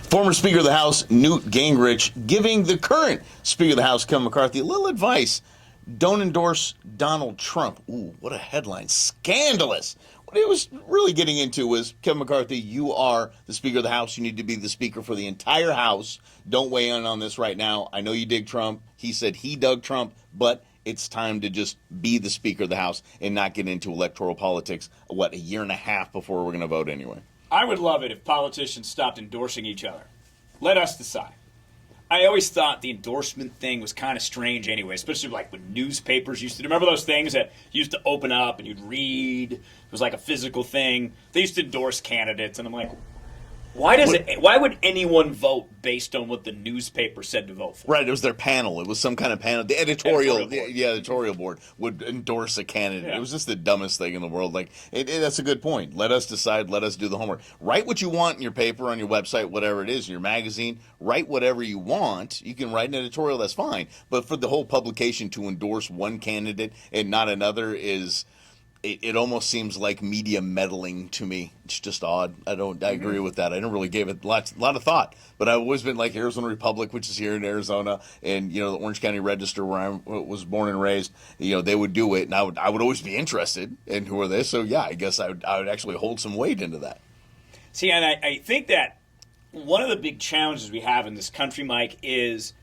Former Speaker of the House Newt Gingrich giving the current Speaker of the House Kevin McCarthy a little advice. Don't endorse Donald Trump. Ooh, what a headline. Scandalous. What he was really getting into was, Kevin McCarthy, you are the Speaker of the House. You need to be the Speaker for the entire House. Don't weigh in on this right now. I know you dig Trump. He said he dug Trump, but it's time to just be the Speaker of the House and not get into electoral politics, a year and a half before we're going to vote anyway. I would love it if politicians stopped endorsing each other. Let us decide. I always thought the endorsement thing was kind of strange anyway, especially like when newspapers used to. Remember those things that used to open up and you'd read? It was like a physical thing. They used to endorse candidates, and I'm like, why would anyone vote based on what the newspaper said to vote for? Right, it was their panel. It was some kind of panel. The editorial board would endorse a candidate. Yeah. It was just the dumbest thing in the world. That's a good point. Let us decide. Let us do the homework. Write what you want in your paper, on your website, whatever it is, in your magazine. Write whatever you want. You can write an editorial. That's fine. But for the whole publication to endorse one candidate and not another is. It almost seems like media meddling to me. It's just odd. I agree with that. I didn't really give it a lot of thought. But I've always been like Arizona Republic, which is here in Arizona, and the Orange County Register, where I was born and raised. They would do it, and I would always be interested in who are they. So yeah, I guess I would actually hold some weight into that. See, and I think that one of the big challenges we have in this country, Mike, is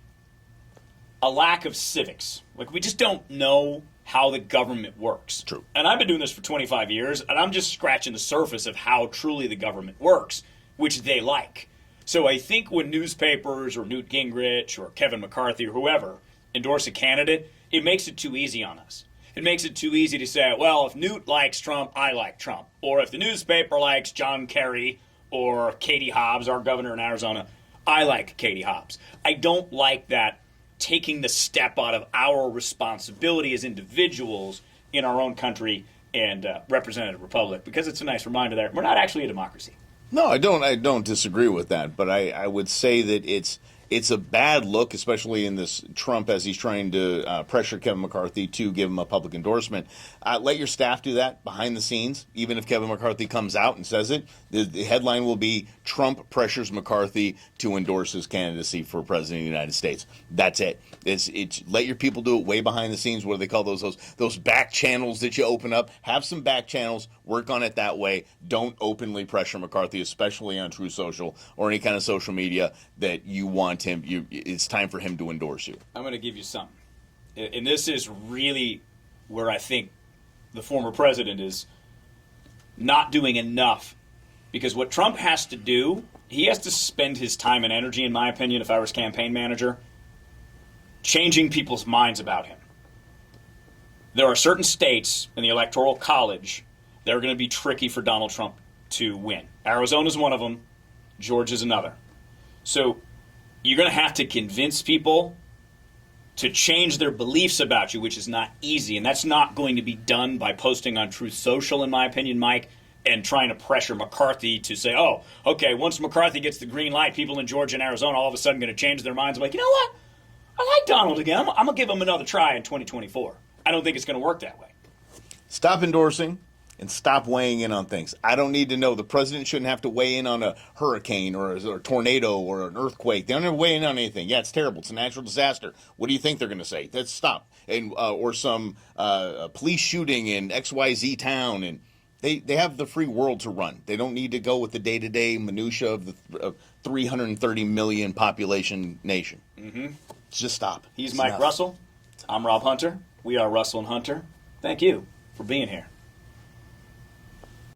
a lack of civics. Like, we just don't know how the government works. True. And I've been doing this for 25 years, and I'm just scratching the surface of how truly the government works, which they like. So I think when newspapers or Newt Gingrich or Kevin McCarthy or whoever endorse a candidate, it makes it too easy on us. It makes it too easy to say, well, if Newt likes Trump, I like Trump. Or if the newspaper likes John Kerry or Katie Hobbs, our governor in Arizona, I like Katie Hobbs. I don't like that taking the step out of our responsibility as individuals in our own country and representative republic, because it's a nice reminder that we're not actually a democracy. No, I don't disagree with that, but I would say that it's a bad look, especially in this Trump, as he's trying to pressure Kevin McCarthy to give him a public endorsement. Let your staff do that behind the scenes. Even if Kevin McCarthy comes out and says it, the headline will be Trump pressures McCarthy to endorse his candidacy for president of the United States. That's it. It's let your people do it way behind the scenes. What do they call those back channels that you open up? Have some back channels. Work on it that way. Don't openly pressure McCarthy, especially on True Social or any kind of social media that you want him. It's time for him to endorse you. I'm going to give you something. And this is really where I think the former president is not doing enough. Because what Trump has to do, he has to spend his time and energy, in my opinion, if I was campaign manager, changing people's minds about him. There are certain states in the Electoral College that are going to be tricky for Donald Trump to win. Arizona's one of them. Georgia's another. So you're going to have to convince people to change their beliefs about you, which is not easy. And that's not going to be done by posting on Truth Social, in my opinion, Mike, and trying to pressure McCarthy to say, oh, okay, once McCarthy gets the green light, people in Georgia and Arizona all of a sudden going to change their minds. I'm like, you know what? I like Donald again. I'm going to give him another try in 2024. I don't think it's going to work that way. Stop endorsing and stop weighing in on things. I don't need to know. The president shouldn't have to weigh in on a hurricane or a tornado or an earthquake. They don't have to weigh in on anything. Yeah, it's terrible. It's a natural disaster. What do you think they're going to say? Let's stop. And or some police shooting in XYZ town, and they have the free world to run. They don't need to go with the day-to-day minutia of the 330 million population nation. Mm-hmm. Just stop. He's Mike Russell. I'm Rob Hunter. We are Russell and Hunter. Thank you for being here.